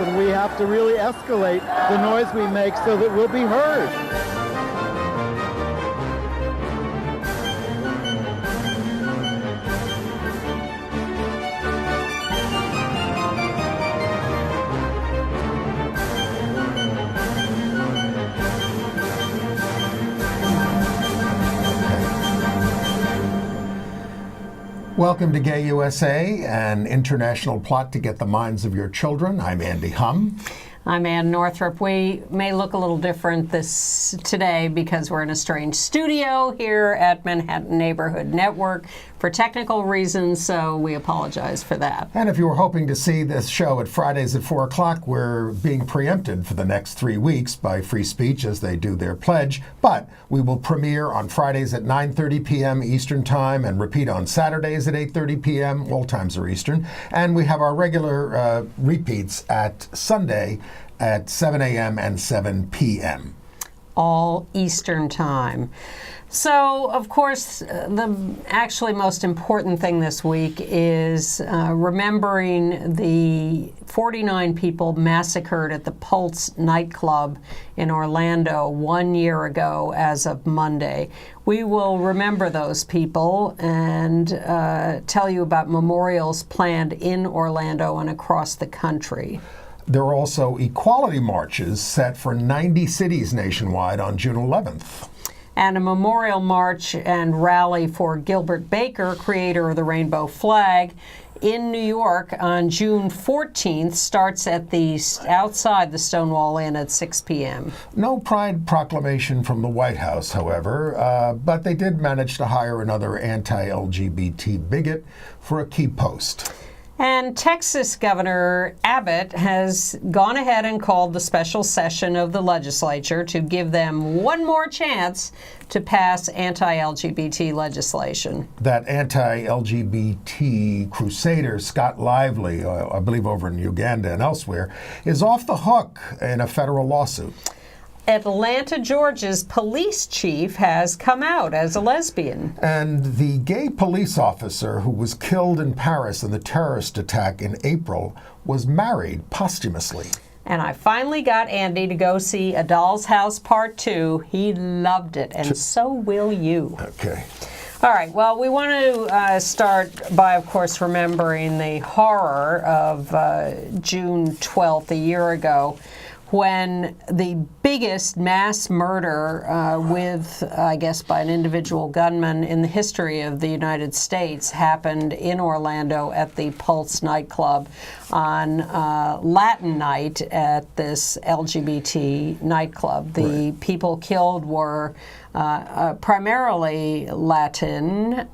and we have to really escalate the noise we make so that we'll be heard. Welcome to Gay USA, an international plot to get the minds of your children. I'm Andy Humm. I'm Ann Northrop. We may look a little different today because we're in a strange studio here at Manhattan Neighborhood Network for technical reasons, so we apologize for that. And if you were hoping to see this show at Fridays at 4 o'clock, we're being preempted for the next 3 weeks by free speech as they do their pledge. But we will premiere on Fridays at 9:30 p.m. Eastern Time and repeat on Saturdays at 8:30 p.m. All times are Eastern. And we have our regular repeats at Sunday at 7 a.m. and 7 p.m. All Eastern Time. So, of course, the actually most important thing this week is remembering the 49 people massacred at the Pulse Nightclub in Orlando 1 year ago as of Monday. We will remember those people and tell you about memorials planned in Orlando and across the country. There are also equality marches set for 90 cities nationwide on June 11th. And a memorial march and rally for Gilbert Baker, creator of the rainbow flag, in New York on June 14th starts at outside the Stonewall Inn at 6 p.m. No pride proclamation from the White House, however, but they did manage to hire another anti-LGBT bigot for a key post. And Texas Governor Abbott has gone ahead and called the special session of the legislature to give them one more chance to pass anti-LGBT legislation. That anti-LGBT crusader, Scott Lively, I believe over in Uganda and elsewhere, is off the hook in a federal lawsuit. Atlanta, Georgia's police chief has come out as a lesbian. And the gay police officer who was killed in Paris in the terrorist attack in April was married posthumously. And I finally got Andy to go see A Doll's House Part 2. He loved it, and so will you. Okay. All right, well, we want to start by, of course, remembering the horror of June 12th, a year ago, when the biggest mass murder I guess, by an individual gunman in the history of the United States happened in Orlando at the Pulse nightclub on Latin night at this LGBT nightclub. The people killed were primarily Latin,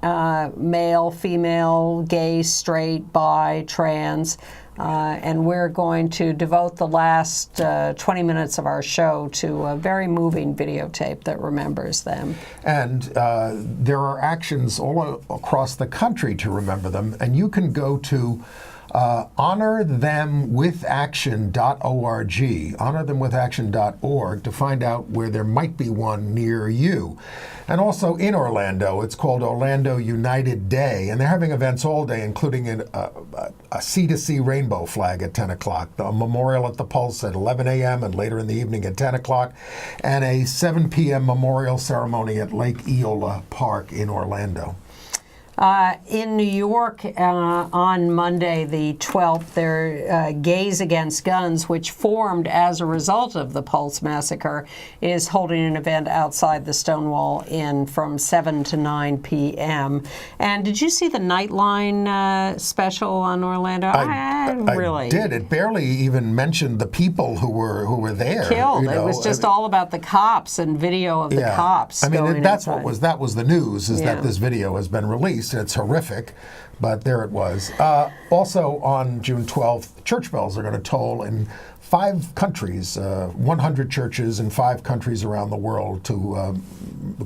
male, female, gay, straight, bi, trans, and we're going to devote the last 20 minutes of our show to a very moving videotape that remembers them. And there are actions all across the country to remember them, and you can go to honorthemwithaction.org, honorthemwithaction.org, to find out where there might be one near you. And also in Orlando, it's called Orlando United Day, and they're having events all day, including a C2C rainbow flag at 10 o'clock, a memorial at the Pulse at 11 a.m. and later in the evening at 10 o'clock, and a 7 p.m. memorial ceremony at Lake Eola Park in Orlando. In New York on Monday, the 12th, their Gays Against Guns, which formed as a result of the Pulse massacre, is holding an event outside the Stonewall Inn from 7 to 9 p.m. And did you see the Nightline special on Orlando? I did. It barely even mentioned the people who were there. Killed. You know? It was just all about the cops and video of the cops. I mean, that's inside. that was the news, is that this video has been released. It's horrific, but there it was. Also on June 12th, church bells are going to toll in 5 countries, 100 churches in 5 countries around the world to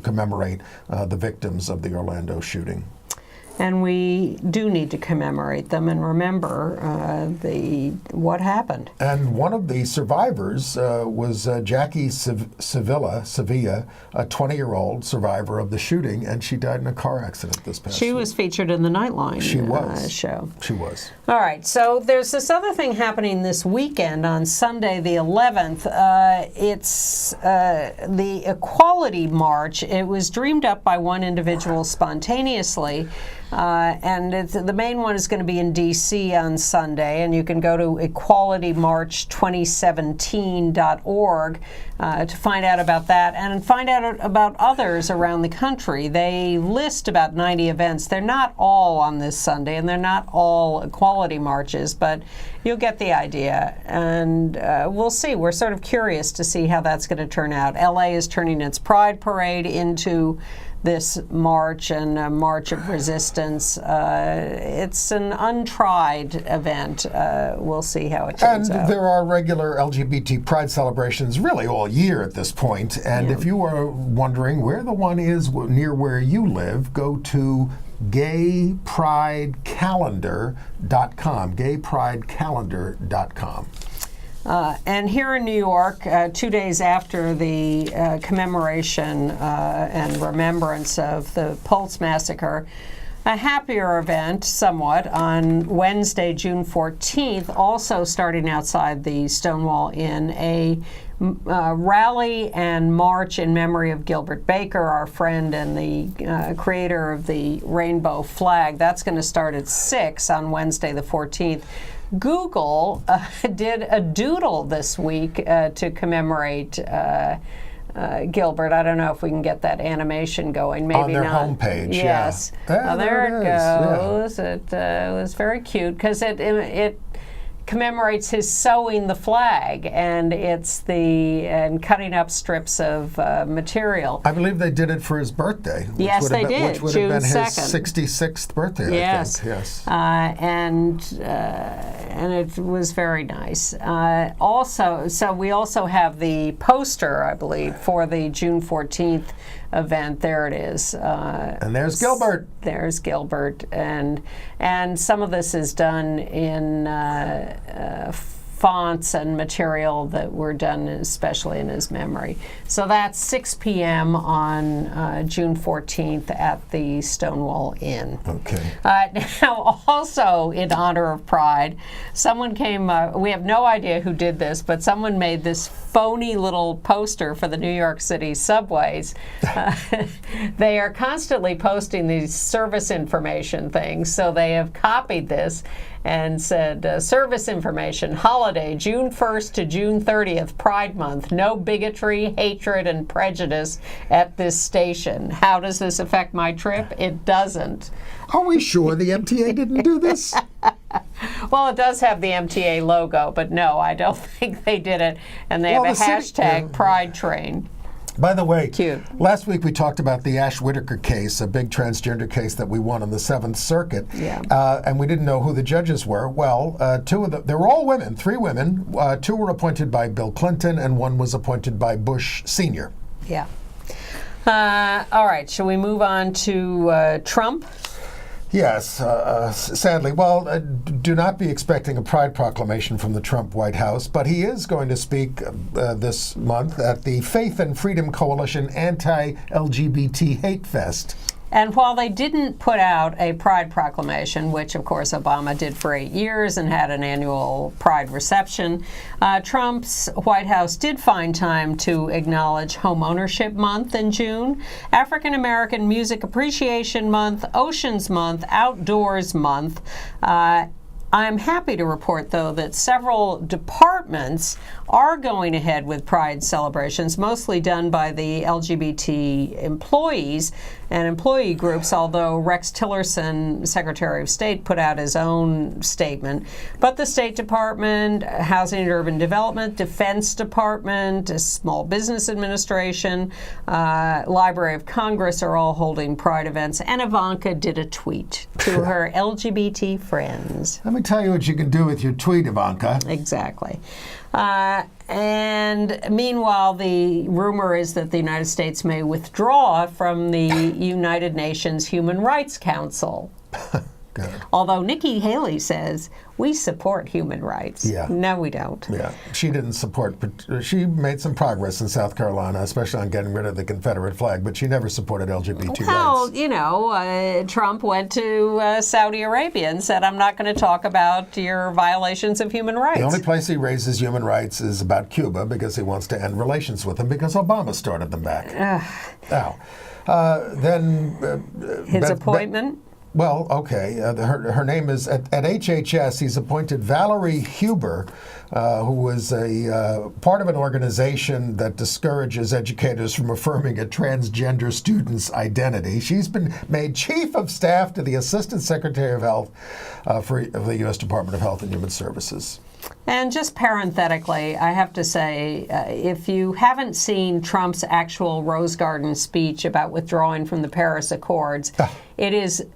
commemorate the victims of the Orlando shooting. And we do need to commemorate them and remember what happened. And one of the survivors was Jackie Sevilla, a 20-year-old survivor of the shooting, and she died in a car accident this past She week. was featured in the Nightline show. She was. All right, so there's this other thing happening this weekend on Sunday the 11th. It's the Equality March. It was dreamed up by one individual spontaneously. And the main one is going to be in D.C. on Sunday, and you can go to equalitymarch2017.org to find out about that and find out about others around the country. They list about 90 events. They're not all on this Sunday, and they're not all equality marches, but you'll get the idea. And we'll see. We're sort of curious to see how that's going to turn out. L.A. is turning its Pride Parade into this march and a march of resistance. It's an untried event. We'll see how it turns out. And there are regular LGBT Pride celebrations really all year at this point. And if you are wondering where the one is near where you live, go to gaypridecalendar.com, gaypridecalendar.com. And here in New York, 2 days after the commemoration and remembrance of the Pulse Massacre, a happier event, somewhat, on Wednesday, June 14th, also starting outside the Stonewall Inn, a rally and march in memory of Gilbert Baker, our friend and the creator of the rainbow flag. That's going to start at 6 on Wednesday, the 14th. Google did a doodle this week to commemorate Gilbert. I don't know if we can get that animation going. Maybe on their not. Homepage. Yes. Yeah. There it goes. Yeah. It was very cute because it commemorates his sewing the flag, and and cutting up strips of material. I believe they did it for his birthday. Yes, they did. Which would June have been 2nd. his 66th birthday, Yes. I think. Yes. And it was very nice. So we also have the poster, I believe, for the June 14th event. There it is. And there's Gilbert. There's Gilbert, and some of this is done in fonts and material that were done especially in his memory. So that's 6 p.m. on June 14th at the Stonewall Inn. Okay. Now, also in honor of Pride, someone came, we have no idea who did this, but someone made this phony little poster for the New York City subways. They are constantly posting these service information things, so they have copied this and said, service information, holiday, June 1st to June 30th, Pride Month, no bigotry, hatred, and prejudice at this station. How does this affect my trip? It doesn't. Are we sure the MTA didn't do this? Well, it does have the MTA logo, but no, I don't think they did it. And they have a hashtag Pride Train. By the way, Cute. Last week we talked about the Ash Whitaker case, a big transgender case that we won on the 7th Circuit. Yeah. And we didn't know who the judges were. Well, two of them, they were all women, 3 women. 2 were appointed by Bill Clinton and 1 was appointed by Bush Sr. Yeah. All right, shall we move on to Trump? Yes, sadly. Well, do not be expecting a pride proclamation from the Trump White House, but he is going to speak this month at the Faith and Freedom Coalition Anti-LGBT Hate Fest. And while they didn't put out a Pride proclamation, which of course Obama did for 8 years and had an annual Pride reception, Trump's White House did find time to acknowledge Home Ownership Month in June, African American Music Appreciation Month, Oceans Month, Outdoors Month. I'm happy to report, though, that several departments are going ahead with Pride celebrations, mostly done by the LGBT employees and employee groups, although Rex Tillerson, Secretary of State, put out his own statement. But the State Department, Housing and Urban Development, Defense Department, Small Business Administration, Library of Congress are all holding Pride events. And Ivanka did a tweet to her LGBT friends. Let me tell you what you can do with your tweet, Ivanka. Exactly. And meanwhile, the rumor is that the United States may withdraw from the United Nations Human Rights Council. Good. Although Nikki Haley says, we support human rights. Yeah. No, we don't. Yeah, she didn't support, but she made some progress in South Carolina, especially on getting rid of the Confederate flag, but she never supported LGBT Well, rights. you know, Trump went to Saudi Arabia and said, I'm not going to talk about your violations of human rights. The only place he raises human rights is about Cuba because he wants to end relations with them because Obama started them back. Now, then... His appointment? Well, okay. Her name is, at HHS, he's appointed Valerie Huber, who was a part of an organization that discourages educators from affirming a transgender student's identity. She's been made Chief of Staff to the Assistant Secretary of Health of the U.S. Department of Health and Human Services. And just parenthetically, I have to say, if you haven't seen Trump's actual Rose Garden speech about withdrawing from the Paris Accords, it is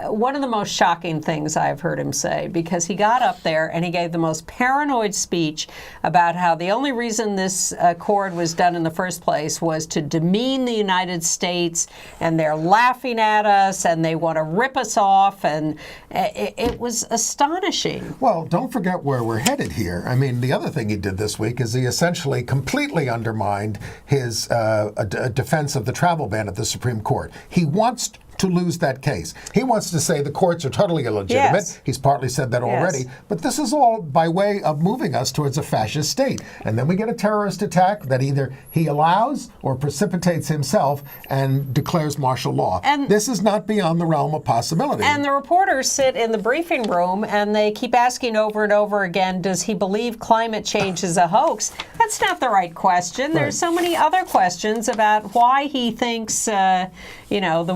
one of the most shocking things I've heard him say, because he got up there and he gave the most paranoid speech about how the only reason this accord was done in the first place was to demean the United States, and they're laughing at us and they want to rip us off, and it was astonishing. Well, don't forget where we're headed here. I mean, the other thing he did this week is he essentially completely undermined his defense of the travel ban at the Supreme Court. He wants to lose that case. He wants to say the courts are totally illegitimate. Yes. He's partly said that already. Yes. But this is all by way of moving us towards a fascist state. And then we get a terrorist attack that either he allows or precipitates himself and declares martial law. And this is not beyond the realm of possibility. And the reporters sit in the briefing room and they keep asking over and over again, does he believe climate change is a hoax? That's not the right question. There's so many other questions about why he thinks, the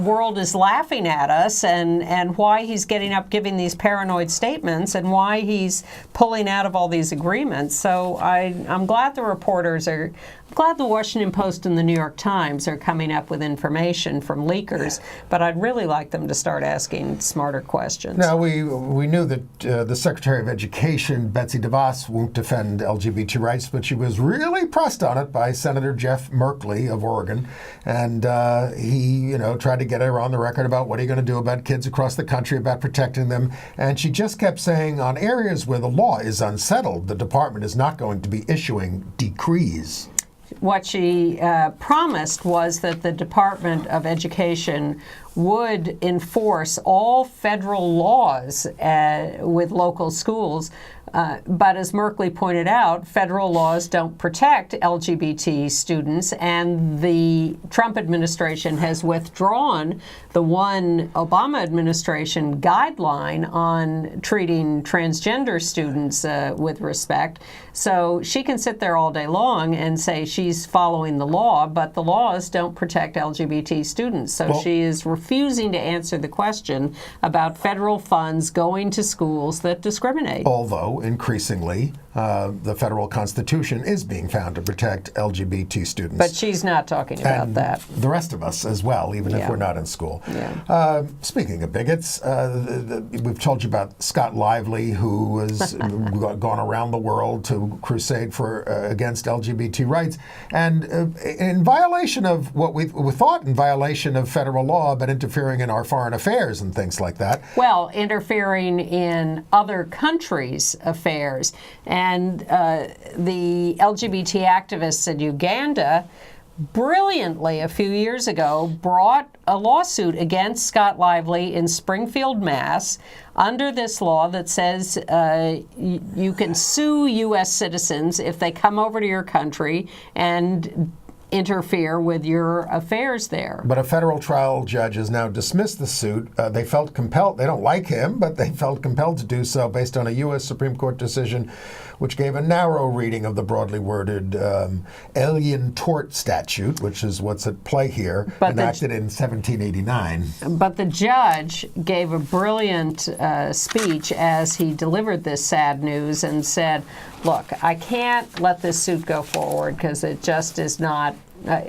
world is laughing at us, and why he's getting up giving these paranoid statements, and why he's pulling out of all these agreements. So I'm glad the reporters are, I'm glad the Washington Post and the New York Times are coming up with information from leakers, but I'd really like them to start asking smarter questions. Now, we knew that the Secretary of Education, Betsy DeVos, won't defend LGBT rights, but she was really pressed on it by Senator Jeff Merkley of Oregon, and he, tried to get her on the record about what are you going to do about kids across the country, about protecting them, and she just kept saying on areas where the law is unsettled, the department is not going to be issuing decrees. What she promised was that the Department of Education would enforce all federal laws with local schools. But as Merkley pointed out, federal laws don't protect LGBT students, and the Trump administration has withdrawn the one Obama administration guideline on treating transgender students with respect. So she can sit there all day long and say she's following the law, but the laws don't protect LGBT students. So she is refusing to answer the question about federal funds going to schools that discriminate. Although, increasingly, the federal Constitution is being found to protect LGBT students. But she's not talking about and that. The rest of us as well, even if we're not in school. Yeah. Speaking of bigots, we've told you about Scott Lively, who has gone around the world to crusade for against LGBT rights, and in violation of what we thought in violation of federal law, but interfering in our foreign affairs and things like that. Well, interfering in other countries' affairs. And the LGBT activists in Uganda brilliantly a few years ago brought a lawsuit against Scott Lively in Springfield, Mass, under this law that says you can sue U.S. citizens if they come over to your country and interfere with your affairs there. But a federal trial judge has now dismissed the suit. They felt compelled, they don't like him, but they felt compelled to do so based on a U.S. Supreme Court decision which gave a narrow reading of the broadly worded Alien Tort Statute, which is what's at play here, enacted in 1789. But the judge gave a brilliant speech as he delivered this sad news and said, look, I can't let this suit go forward because it just is not,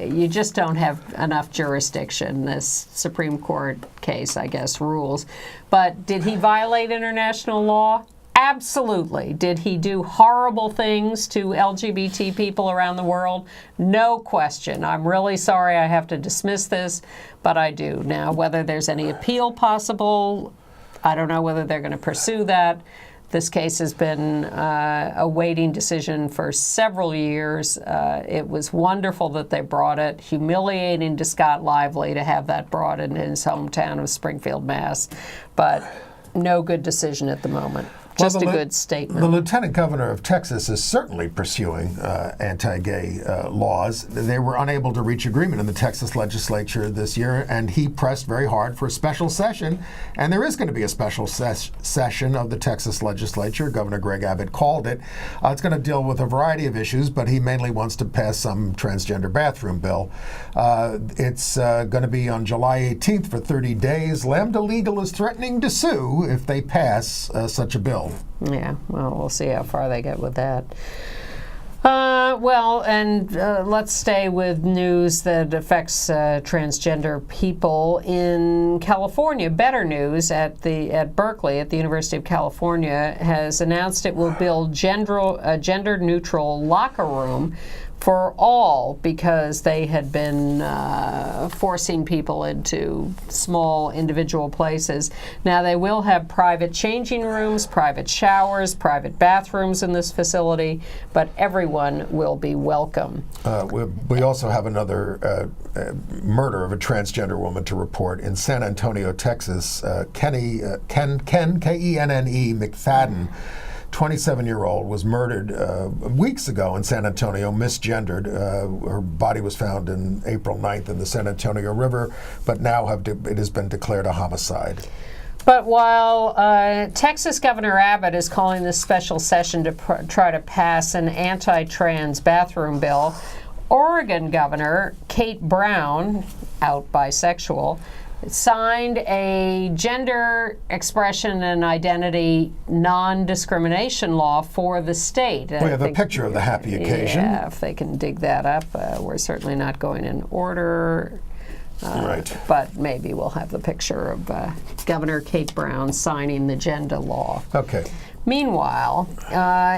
you just don't have enough jurisdiction. This Supreme Court case, I guess, rules. But did he violate international law? Absolutely. Did he do horrible things to LGBT people around the world? No question. I'm really sorry I have to dismiss this, but I do. Now, whether there's any appeal possible, I don't know whether they're going to pursue that. This case has been awaiting decision for several years. It was wonderful that they brought it. Humiliating to Scott Lively to have that brought in his hometown of Springfield, Mass. But no good decision at the moment. Just a good statement. The lieutenant governor of Texas is certainly pursuing anti-gay laws. They were unable to reach agreement in the Texas legislature this year, and he pressed very hard for a special session. And there is going to be a special session of the Texas legislature. Governor Greg Abbott called it. It's going to deal with a variety of issues, but he mainly wants to pass some transgender bathroom bill. It's going to be on July 18th for 30 days. Lambda Legal is threatening to sue if they pass such a bill. Yeah, well, we'll see how far they get with that. Let's stay with news that affects transgender people in California. Better News at Berkeley, at the University of California, has announced it will build a gender-neutral locker room for all, because they had been forcing people into small individual places. Now they will have private changing rooms, private showers, private bathrooms in this facility, but everyone will be welcome. We also have another murder of a transgender woman to report in San Antonio, Texas. Kenne McFadden, 27-year-old, was murdered weeks ago in San Antonio, misgendered. Her body was found on April 9th in the San Antonio River, but now it has been declared a homicide. But while Texas Governor Abbott is calling this special session to try to pass an anti-trans bathroom bill, Oregon Governor Kate Brown, out bisexual, signed a gender expression and identity non-discrimination law for the state. We have a picture of the happy occasion. Yeah, if they can dig that up. We're certainly not going in order. Right. But maybe we'll have the picture of Governor Kate Brown signing the gender law. Okay. Meanwhile,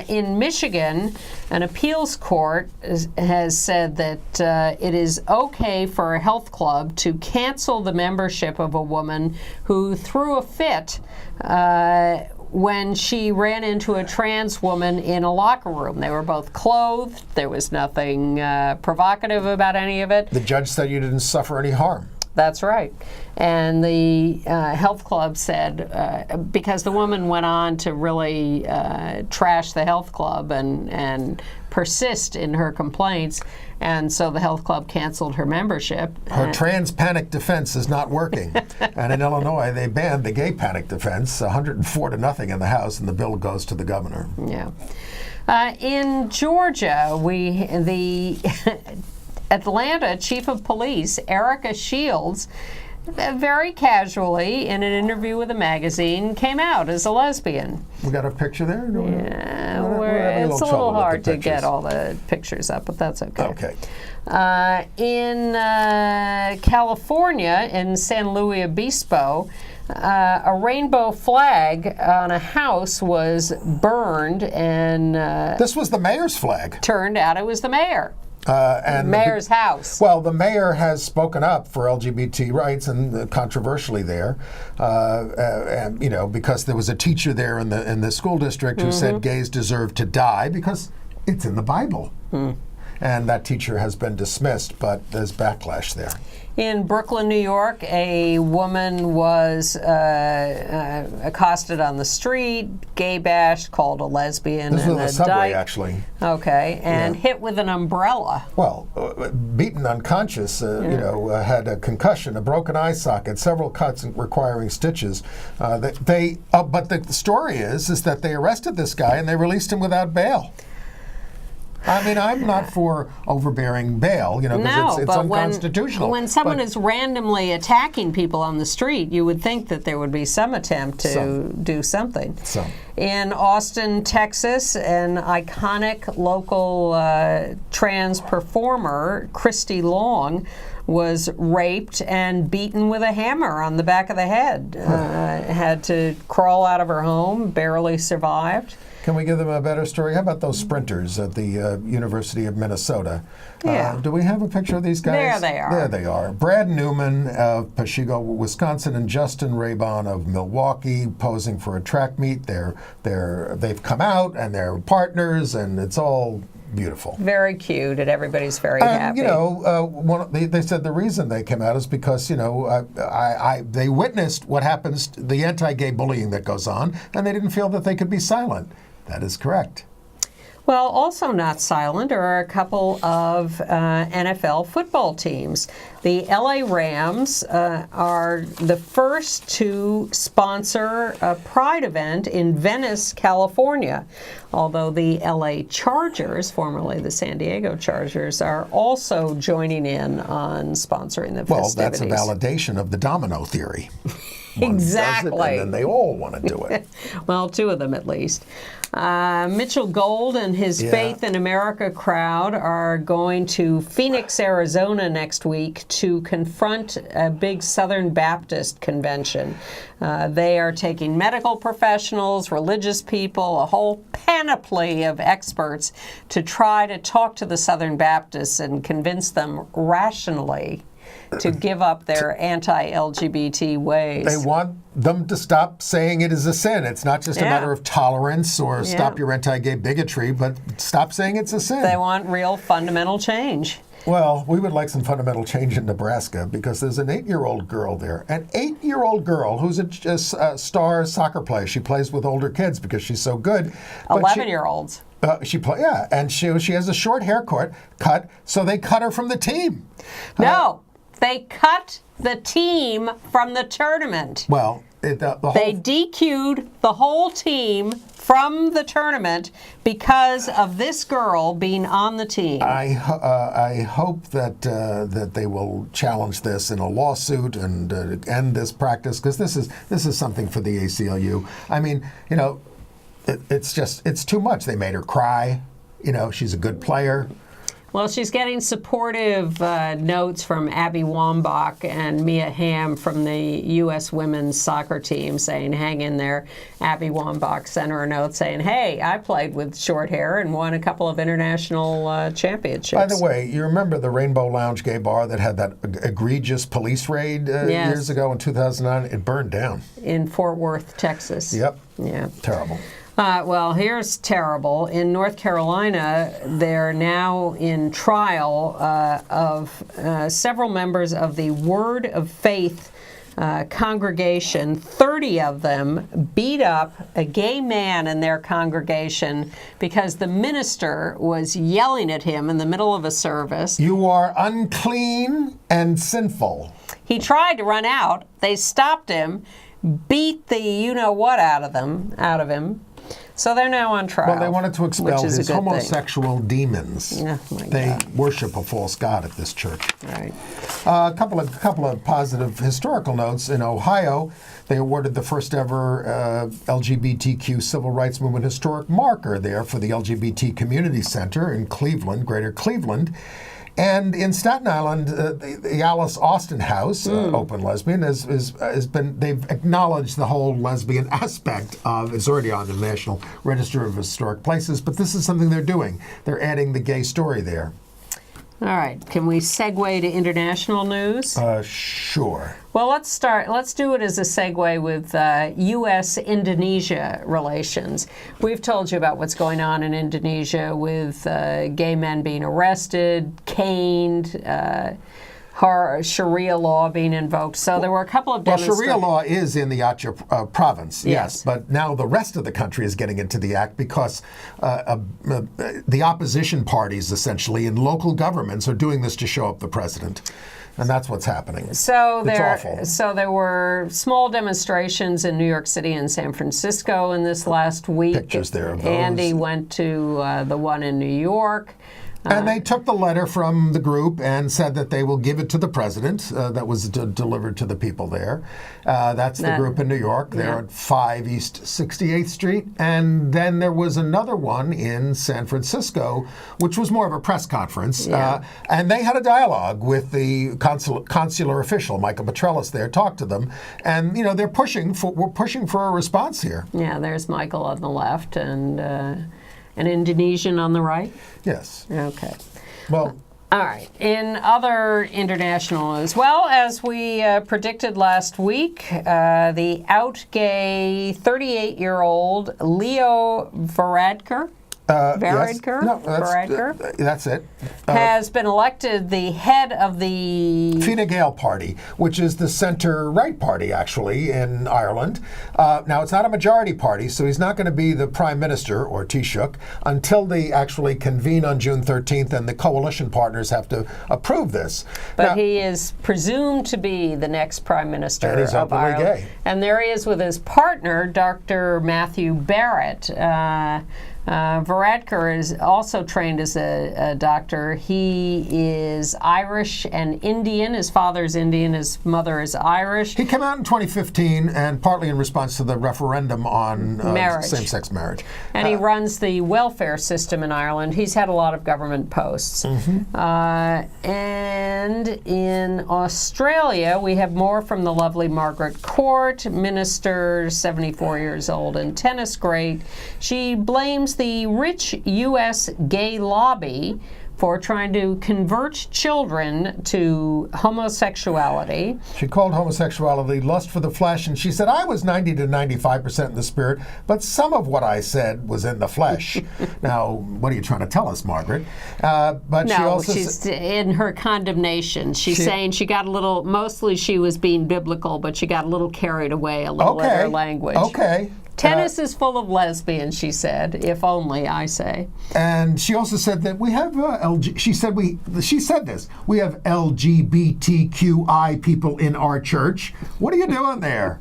in Michigan, an appeals court has said that it is okay for a health club to cancel the membership of a woman who threw a fit when she ran into a trans woman in a locker room. They were both clothed. There was nothing provocative about any of it. The judge said you didn't suffer any harm. That's right. And the health club said, because the woman went on to really trash the health club and persist in her complaints, and so the health club canceled her membership. Her trans panic defense is not working. And in Illinois, they banned the gay panic defense, 104-0 in the House, and the bill goes to the governor. Yeah. In Georgia, the Atlanta Chief of Police, Erica Shields, very casually, in an interview with a magazine, came out as a lesbian. We got a picture there? Yeah, it's a little hard to get all the pictures up, but that's okay. Okay. In California, in San Luis Obispo, a rainbow flag on a house was burned, and this was the mayor's flag. Turned out it was the mayor. And mayor's house. Well, the mayor has spoken up for LGBT rights, and controversially there, and, because there was a teacher there in the school district who said gays deserve to die because it's in the Bible. And that teacher has been dismissed, but there's backlash there. In Brooklyn, New York, a woman was accosted on the street, gay bashed, called a lesbian. This was on the subway, actually. Okay, and hit with an umbrella. Well, beaten unconscious, had a concussion, a broken eye socket, several cuts requiring stitches. But the story is that they arrested this guy and they released him without bail. I mean, I'm not for overbearing bail, because it's unconstitutional. When someone is randomly attacking people on the street, you would think that there would be some attempt to do something. In Austin, Texas, an iconic local trans performer, Christy Long, was raped and beaten with a hammer on the back of the head. Had to crawl out of her home, barely survived. Can we give them a better story? How about those sprinters at the University of Minnesota? Yeah. Do we have a picture of these guys? There they are. There they are. Brad Newman of Pashigo, Wisconsin, and Justin Raybon of Milwaukee posing for a track meet. They've come out and they're partners, and it's all beautiful. Very cute, and everybody's very happy. You know, they said the reason they came out is because, you know, they witnessed what happens, the anti-gay bullying that goes on, and they didn't feel that they could be silent. That is correct. Well, also not silent are a couple of NFL football teams. The LA Rams are the first to sponsor a Pride event in Venice, California, although the LA Chargers, formerly the San Diego Chargers, are also joining in on sponsoring the festivities. Well, that's a validation of the domino theory. Exactly. One does it, and then they all want to do it. Well, two of them at least. Mitchell Gold and his Faith in America crowd are going to Phoenix, Arizona next week to confront a big Southern Baptist convention. They are taking medical professionals, religious people, a whole panoply of experts to try to talk to the Southern Baptists and convince them rationally to give up their anti-LGBT ways. They want them to stop saying it is a sin. It's not just a matter of tolerance or stop your anti-gay bigotry, but stop saying it's a sin. They want real fundamental change. Well, we would like some fundamental change in Nebraska because there's an 8-year-old girl there. An 8-year-old girl who's a star soccer player. She plays with older kids because she's so good. 11-year-olds. And she has a short haircut, so they cut her from the team. No. They cut the team from the tournament. Well, they DQ'd the whole team from the tournament because of this girl being on the team. I hope that they will challenge this in a lawsuit and end this practice, because this is something for the ACLU. I mean, you know, it's too much. They made her cry. You know, she's a good player. Well, she's getting supportive notes from Abby Wambach and Mia Hamm from the U.S. women's soccer team saying, hang in there. Abby Wambach sent her a note saying, hey, I played with short hair and won a couple of international championships. By the way, you remember the Rainbow Lounge gay bar that had that egregious police raid years ago in 2009? It burned down. In Fort Worth, Texas. Yep. Yeah. Terrible. Well, here's terrible. In North Carolina, they're now in trial of several members of the Word of Faith congregation. 30 of them beat up a gay man in their congregation because the minister was yelling at him in the middle of a service. You are unclean and sinful. He tried to run out. They stopped him, beat the you-know-what out of him. So they're now on trial. Well, they wanted to expel his homosexual demons. They worship a false god at this church. Right. A couple of positive historical notes. In Ohio, they awarded the first ever LGBTQ civil rights movement historic marker there for the LGBT Community Center in Cleveland, Greater Cleveland. And in Staten Island, the Alice Austin House, open lesbian, they've acknowledged the whole lesbian aspect of, it's already on the National Register of Historic Places, but this is something they're doing. They're adding the gay story there. All right. Can we segue to international news? Sure. Well, let's do it as a segue with U.S.-Indonesia relations. We've told you about what's going on in Indonesia with gay men being arrested, caned, Sharia law being invoked. So there were a couple of demonstrations. Well, Sharia law is in the Aceh province, yes. But now the rest of the country is getting into the act because the opposition parties, essentially, in local governments are doing this to show up the president. And that's what's happening. It's awful. So there were small demonstrations in New York City and San Francisco in this last week. Pictures there of those. Andy went to the one in New York. And they took the letter from the group and said that they will give it to the president. That was delivered to the people there. That's the group in New York. They're at 5 East 68th Street. And then there was another one in San Francisco, which was more of a press conference. And they had a dialogue with the consular official, Michael Petrellis there, talked to them. And, we're pushing for a response here. Yeah, there's Michael on the left and an Indonesian on the right? Yes. Okay. Well, all right. In other international news, well, as we predicted last week, the out-gay 38-year-old Leo Varadkar, Varadkar? Yes. No, that's it. Has been elected the head of the Fine Gael party, which is the centre-right party, actually, in Ireland. Now, it's not a majority party, so he's not going to be the prime minister, or Taoiseach, until they actually convene on June 13th, and the coalition partners have to approve this. But now, he is presumed to be the next prime minister and he's of openly Ireland. Gay. And there he is with his partner, Dr. Matthew Barrett. Varadkar is also trained as a doctor. He is Irish and Indian. His father's Indian. His mother is Irish. He came out in 2015, and partly in response to the referendum on same-sex marriage. And he runs the welfare system in Ireland. He's had a lot of government posts. And in Australia, we have more from the lovely Margaret Court, minister, 74 years old and tennis great. She blames the rich U.S. gay lobby for trying to convert children to homosexuality. She called homosexuality lust for the flesh, and she said, I was 90 to 95% in the spirit, but some of what I said was in the flesh. Now, what are you trying to tell us, Margaret? But no, she also she's in her condemnation. She's saying she got a little, mostly she was being biblical, but she got a little carried away a little in her language. Okay. Tennis is full of lesbians, she said, if only, I say. And she also said that we have she said this. We have LGBTQI people in our church. What are you doing there?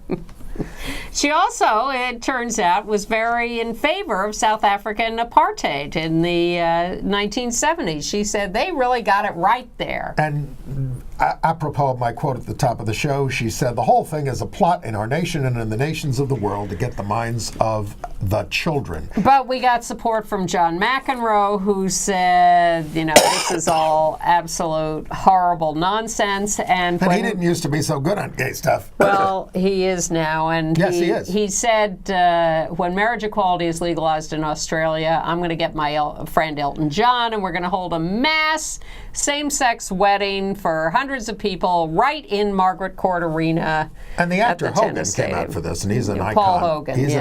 She also, it turns out, was very in favor of South African apartheid in the 1970s. She said they really got it right there. And apropos of my quote at the top of the show, she said, the whole thing is a plot in our nation and in the nations of the world to get the minds of the children. But we got support from John McEnroe, who said, this is all absolute horrible nonsense. And he didn't used to be so good on gay stuff. Well, he is now. And yes, he is. He said, when marriage equality is legalized in Australia, I'm going to get my friend Elton John, and we're going to hold a mass same-sex wedding for hundreds of people right in Margaret Court Arena. And the actor Hogan came out for this, and he's an icon. Paul Hogan, he's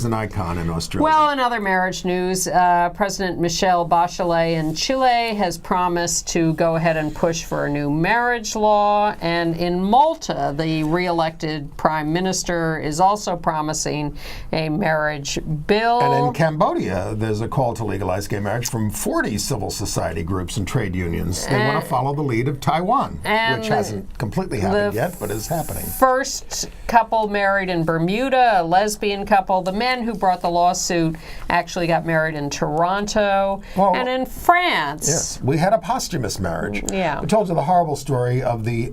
an icon in Australia. Well, in other marriage news, President Michelle Bachelet in Chile has promised to go ahead and push for a new marriage law. And in Malta, the re-elected prime minister is also promising a marriage bill. And in Cambodia, there's a call to legalize gay marriage from 40 civil society groups and trade unions. They want to follow the lead of Taiwan, which hasn't completely happened yet, but is happening. First couple married in Bermuda, a lesbian couple. The men who brought the lawsuit actually got married in Toronto. Well, and in France. Yes, we had a posthumous marriage. Yeah. I told you the horrible story of the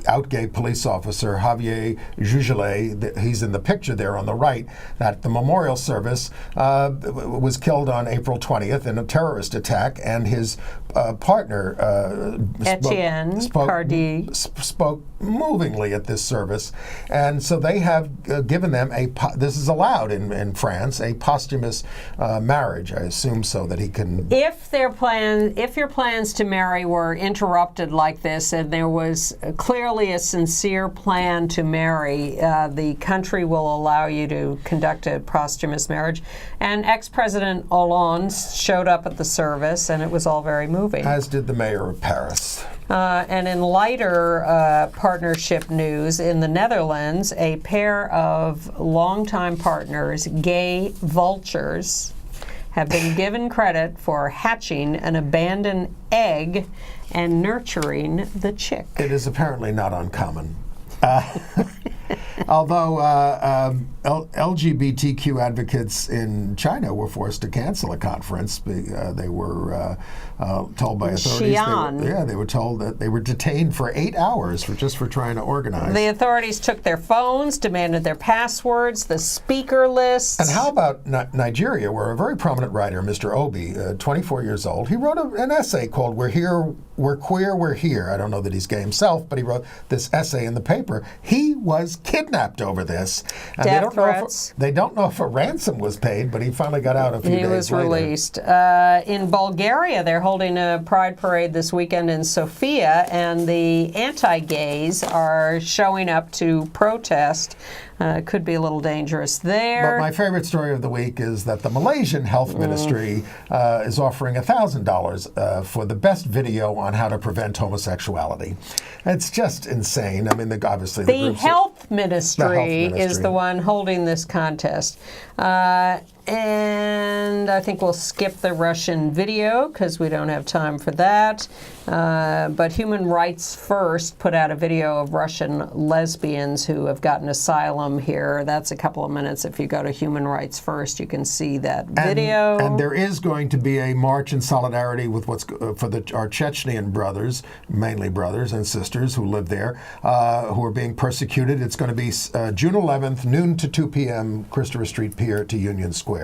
out gay police officer, Javier Jugelet. He's in the picture there on the right, that the memorial service was killed on April 20th in a terrorist attack, and his partner, Etienne Cardi, spoke movingly at this service. And so they have given them this is allowed in France, a posthumous marriage, I assume, so that he can... If your plans to marry were interrupted like this, and there was clearly a sincere plan to marry, the country will allow you to conduct a posthumous marriage. And ex-President Hollande showed up at the service, and it was all very moving. As did the mayor of Paris. And in lighter partnership news, in the Netherlands, a pair of longtime partners, gay vultures, have been given credit for hatching an abandoned egg and nurturing the chick. It is apparently not uncommon. Although LGBTQ advocates in China were forced to cancel a conference. They were told by authorities. They were told that they were detained for 8 hours for trying to organize. The authorities took their phones, demanded their passwords, the speaker lists. And how about Nigeria, where a very prominent writer, Mr. Obi, 24 years old, he wrote an essay called "We're Here, We're Queer, We're Here." I don't know that he's gay himself, but he wrote this essay in the paper. He was kidnapped over this. And Death threats. They don't know if a ransom was paid, but he finally got out a few days later. He was released. In Bulgaria, they're holding a pride parade this weekend in Sofia, and the anti-gays are showing up to protest. Could be a little dangerous there. But my favorite story of the week is that the Malaysian Health Ministry is offering $1,000 for the best video on how to prevent homosexuality. It's just insane. I mean, obviously the Health Ministry is the one holding this contest. And I think we'll skip the Russian video because we don't have time for that. But Human Rights First put out a video of Russian lesbians who have gotten asylum here. That's a couple of minutes. If you go to Human Rights First, you can see that video. And there is going to be a march in solidarity with our Chechnyan brothers, mainly brothers and sisters who live there, who are being persecuted. It's going to be June 11th, noon to 2 p.m., Christopher Street Pier to Union Square.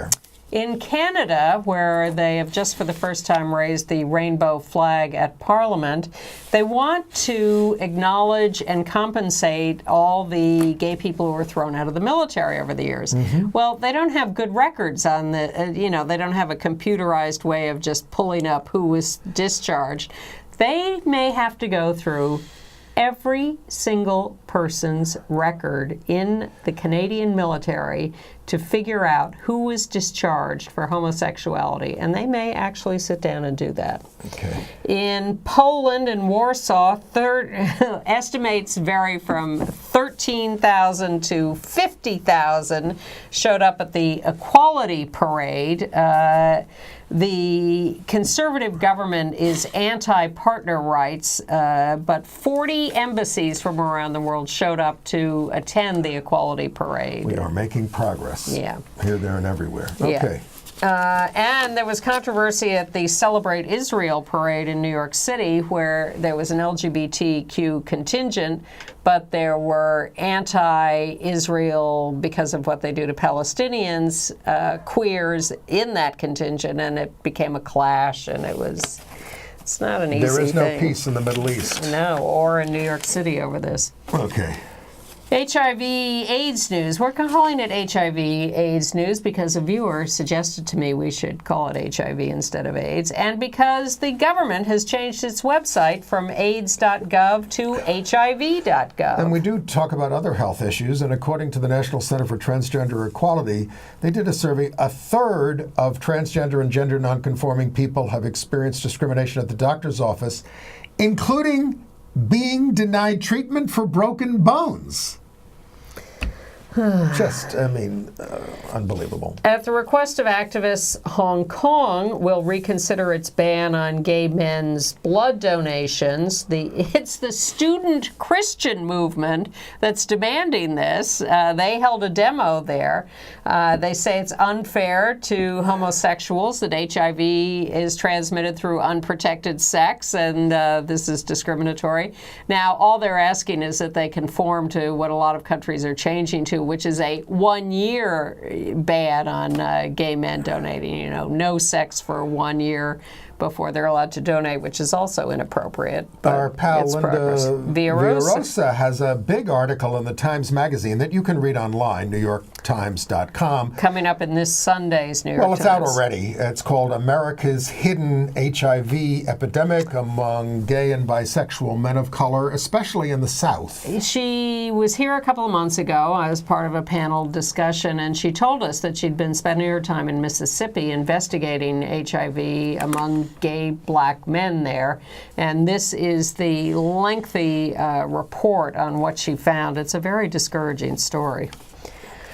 In Canada, where they have just for the first time raised the rainbow flag at Parliament, they want to acknowledge and compensate all the gay people who were thrown out of the military over the years. Well, they don't have good records on the, they don't have a computerized way of just pulling up who was discharged. They may have to go through every single person's record in the Canadian military to figure out who was discharged for homosexuality, and they may actually sit down and do that. Okay. In Poland and Warsaw, estimates vary from 13,000 to 50,000 showed up at the Equality Parade. The conservative government is anti-partner rights, but 40 embassies from around the world showed up to attend the Equality Parade. We are making progress. Yeah. Here, there, and everywhere. Okay. And there was controversy at the Celebrate Israel parade in New York City, where there was an LGBTQ contingent, but there were anti-Israel, because of what they do to Palestinians, queers in that contingent, and it became a clash, and it's not an easy thing. There is no peace in the Middle East. No, or in New York City over this. Okay. HIV/AIDS news. We're calling it HIV/AIDS news because a viewer suggested to me we should call it HIV instead of AIDS, and because the government has changed its website from AIDS.gov to HIV.gov. And we do talk about other health issues, and according to the National Center for Transgender Equality, they did a survey. A third of transgender and gender nonconforming people have experienced discrimination at the doctor's office, including being denied treatment for broken bones. Just, unbelievable. At the request of activists, Hong Kong will reconsider its ban on gay men's blood donations. It's the student Christian movement that's demanding this. They held a demo there. They say it's unfair to homosexuals that HIV is transmitted through unprotected sex, and this is discriminatory. Now, all they're asking is that they conform to what a lot of countries are changing to, which is a 1-year ban on gay men donating, no sex for 1 year before they're allowed to donate, which is also inappropriate. Our pal Linda Villarosa has a big article in the Times Magazine that you can read online, NewYorkTimes.com. Coming up in this Sunday's New York Times. Well, it's out already. It's called America's Hidden HIV Epidemic Among Gay and Bisexual Men of Color, especially in the South. She was here a couple of months ago as part of a panel discussion, and she told us that she'd been spending her time in Mississippi investigating HIV among gay black men there. And this is the lengthy report on what she found. It's a very discouraging story.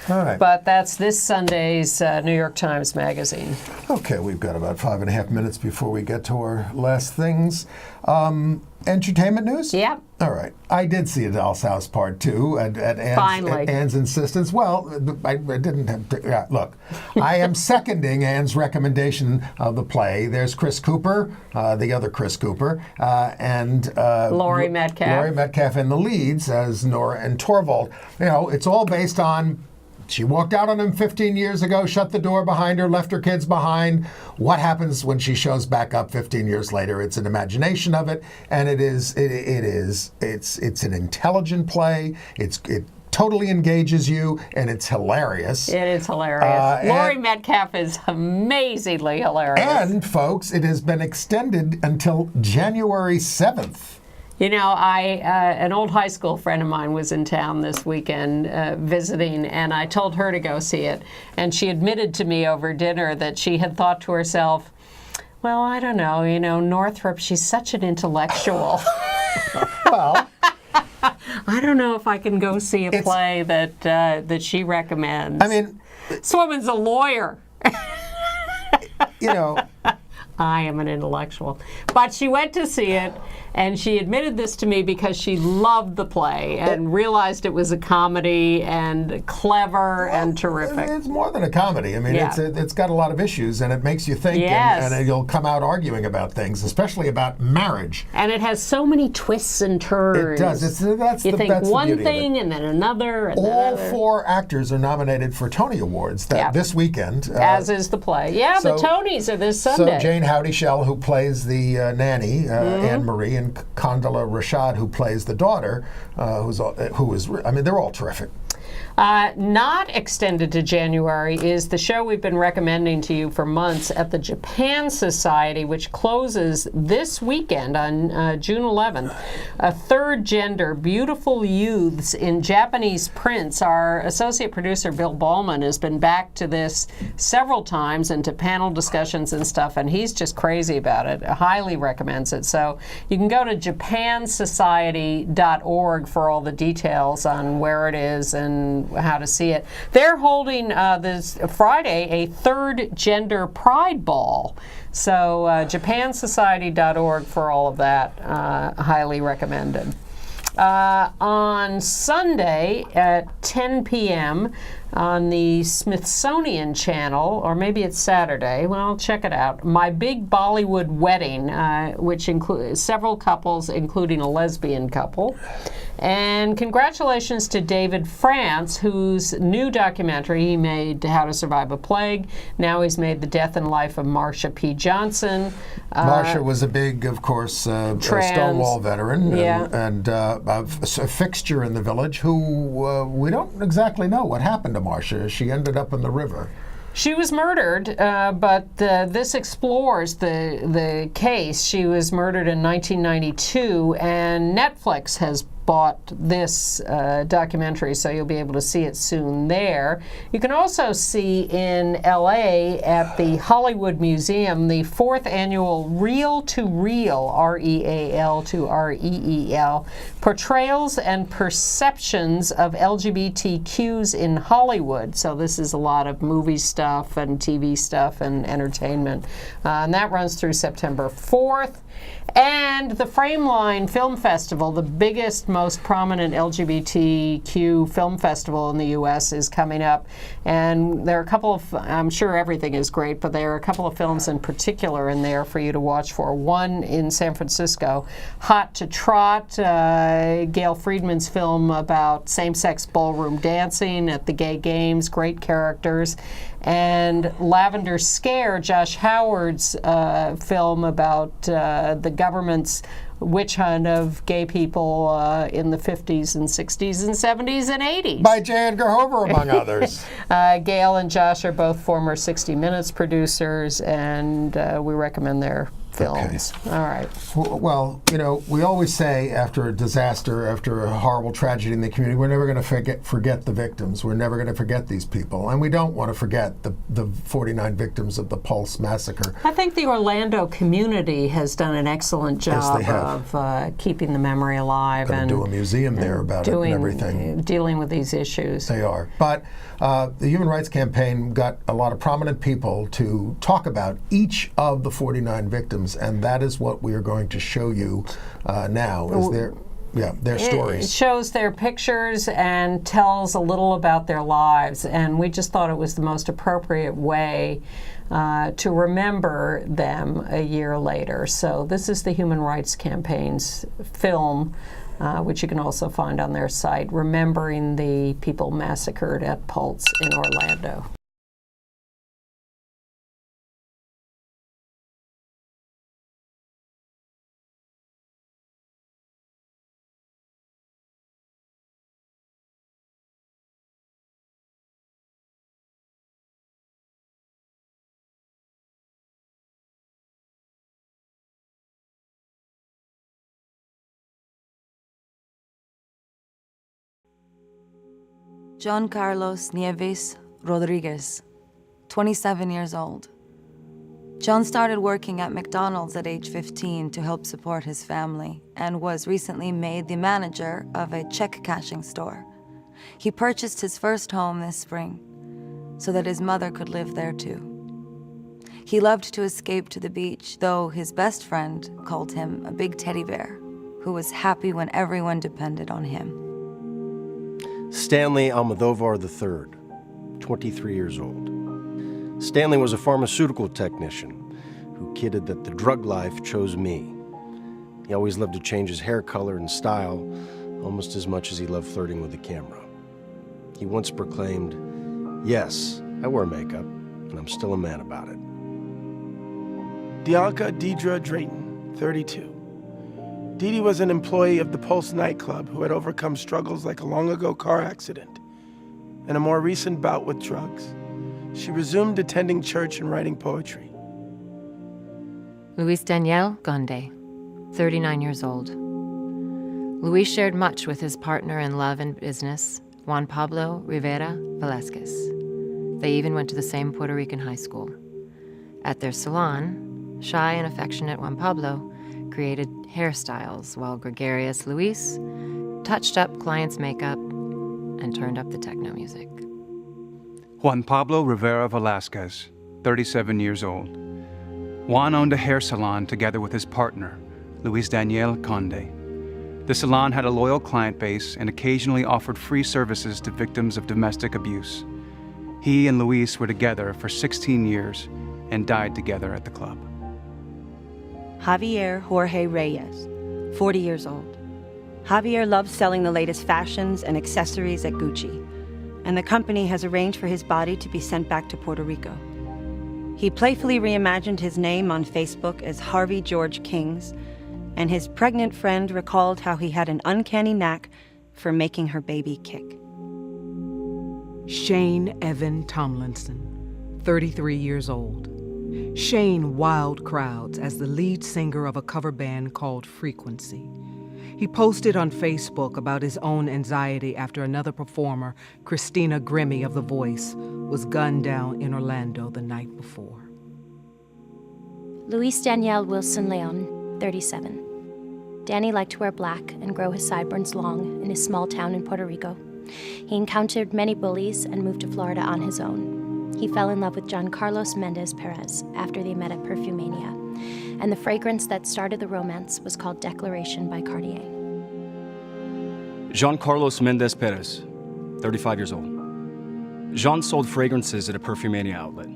All right. But that's this Sunday's New York Times Magazine. Okay, we've got about 5.5 minutes before we get to our last things. Entertainment news? Yeah. All right. I did see A Doll's House Part 2 at Finally. Anne's insistence. Well, I didn't have to. Yeah, look, I am seconding Anne's recommendation of the play. There's Chris Cooper, the other Chris Cooper, and Laurie Metcalf. Laurie Metcalf in the leads as Nora and Torvald. You know, it's all based on. She walked out on him 15 years ago, shut the door behind her, left her kids behind. What happens when she shows back up 15 years later? It's an imagination of it, and it's an intelligent play. It totally engages you, and it's hilarious. It is hilarious. Laurie Metcalf is amazingly hilarious. And folks, it has been extended until January 7th. You know, an old high school friend of mine was in town this weekend visiting, and I told her to go see it. And she admitted to me over dinner that she had thought to herself, well, I don't know, Northrop, she's such an intellectual. Well, I don't know if I can go see a play that she recommends. I mean, this woman's a lawyer. I am an intellectual. But she went to see it, and she admitted this to me because she loved the play and realized it was a comedy and clever and terrific. It's more than a comedy. I mean, it's got a lot of issues, and it makes you think, and you'll come out arguing about things, especially about marriage. And it has so many twists and turns. It does. You think one thing and then another. And all 4 actors are nominated for Tony Awards this weekend. As is the play. Yeah, the Tonys are this Sunday. So Jane Howdy-Shell, who plays the nanny, Anne-Marie, and Condola Rashad, who plays the daughter, they're all terrific. Not extended to January is the show we've been recommending to you for months at the Japan Society, which closes this weekend on June 11th. A third gender, beautiful youths in Japanese prints. Our associate producer, Bill Ballman, has been back to this several times and to panel discussions and stuff, and he's just crazy about it. Highly recommends it. So you can go to japansociety.org for all the details on where it is and how to see it. They're holding this Friday a third gender pride ball. So japansociety.org for all of that. Highly recommended. On Sunday at 10 p.m. on the Smithsonian Channel, or maybe it's Saturday, well, check it out, My Big Bollywood Wedding, which includes several couples, including a lesbian couple. And congratulations to David France, whose new documentary he made, How to Survive a Plague. Now he's made The Death and Life of Marsha P. Johnson. Marsha was a big, of course, Stonewall veteran and a fixture in the village who we don't exactly know what happened to Marsha. She ended up in the river. She was murdered, but this explores the case. She was murdered in 1992, and Netflix has bought this documentary, so you'll be able to see it soon there. You can also see in LA at the Hollywood Museum the 4th annual Reel to Reel, R-E-A-L to R-E-E-L, Portrayals and Perceptions of LGBTQs in Hollywood. So this is a lot of movie stuff and TV stuff and entertainment. And that runs through September 4th. And the Frameline Film Festival, the biggest, most prominent LGBTQ film festival in the U.S., is coming up. And there are a couple of, I'm sure everything is great, but there are a couple of films in particular in there for you to watch for. One in San Francisco, Hot to Trot, Gail Friedman's film about same-sex ballroom dancing at the gay games, great characters. And Lavender Scare, Josh Howard's film about the government's witch hunt of gay people in the 50s and 60s and 70s and 80s. By J. Edgar Hoover, among others. Gail and Josh are both former 60 Minutes producers, and we recommend their films. Okay. All right. Well, we always say after a disaster, after a horrible tragedy in the community, we're never going to forget the victims. We're never going to forget these people. And we don't want to forget the 49 victims of the Pulse massacre. I think the Orlando community has done an excellent job of keeping the memory alive. Going to do a museum there about it and everything. Dealing with these issues. They are. But the Human Rights Campaign got a lot of prominent people to talk about each of the 49 victims, and that is what we are going to show you now. Their stories. It shows their pictures and tells a little about their lives, and we just thought it was the most appropriate way to remember them a year later. So this is the Human Rights Campaign's film, which you can also find on their site, remembering the people massacred at Pulse in Orlando. John Carlos Nieves Rodriguez, 27 years old. John started working at McDonald's at age 15 to help support his family and was recently made the manager of a check cashing store. He purchased his first home this spring so that his mother could live there too. He loved to escape to the beach, though his best friend called him a big teddy bear who was happy when everyone depended on him. Stanley Almodovar III, 23 years old. Stanley was a pharmaceutical technician who kidded that the drug life chose me. He always loved to change his hair color and style almost as much as he loved flirting with the camera. He once proclaimed, "Yes, I wear makeup, and I'm still a man about it." Dianca Deidre Drayton, 32. Dee Dee was an employee of the Pulse Nightclub who had overcome struggles like a long-ago car accident and a more recent bout with drugs. She resumed attending church and writing poetry. Luis Daniel Conde, 39 years old. Luis shared much with his partner in love and business, Juan Pablo Rivera Velasquez. They even went to the same Puerto Rican high school. At their salon, shy and affectionate Juan Pablo created hairstyles, while gregarious Luis touched up clients' makeup and turned up the techno music. Juan Pablo Rivera Velasquez, 37 years old. Juan owned a hair salon together with his partner, Luis Daniel Conde. The salon had a loyal client base and occasionally offered free services to victims of domestic abuse. He and Luis were together for 16 years and died together at the club. Javier Jorge Reyes, 40 years old. Javier loves selling the latest fashions and accessories at Gucci, and the company has arranged for his body to be sent back to Puerto Rico. He playfully reimagined his name on Facebook as Harvey George Kings, and his pregnant friend recalled how he had an uncanny knack for making her baby kick. Shane Evan Tomlinson, 33 years old. Shane wowed crowds as the lead singer of a cover band called Frequency. He posted on Facebook about his own anxiety after another performer, Christina Grimmie of The Voice, was gunned down in Orlando the night before. Luis Daniel Wilson Leon, 37. Danny liked to wear black and grow his sideburns long in his small town in Puerto Rico. He encountered many bullies and moved to Florida on his own. He fell in love with John Carlos Mendez Perez after they met at Perfumania, and the fragrance that started the romance was called Declaration by Cartier. Jean Carlos Mendez Perez, 35 years old. Jean sold fragrances at a Perfumania outlet.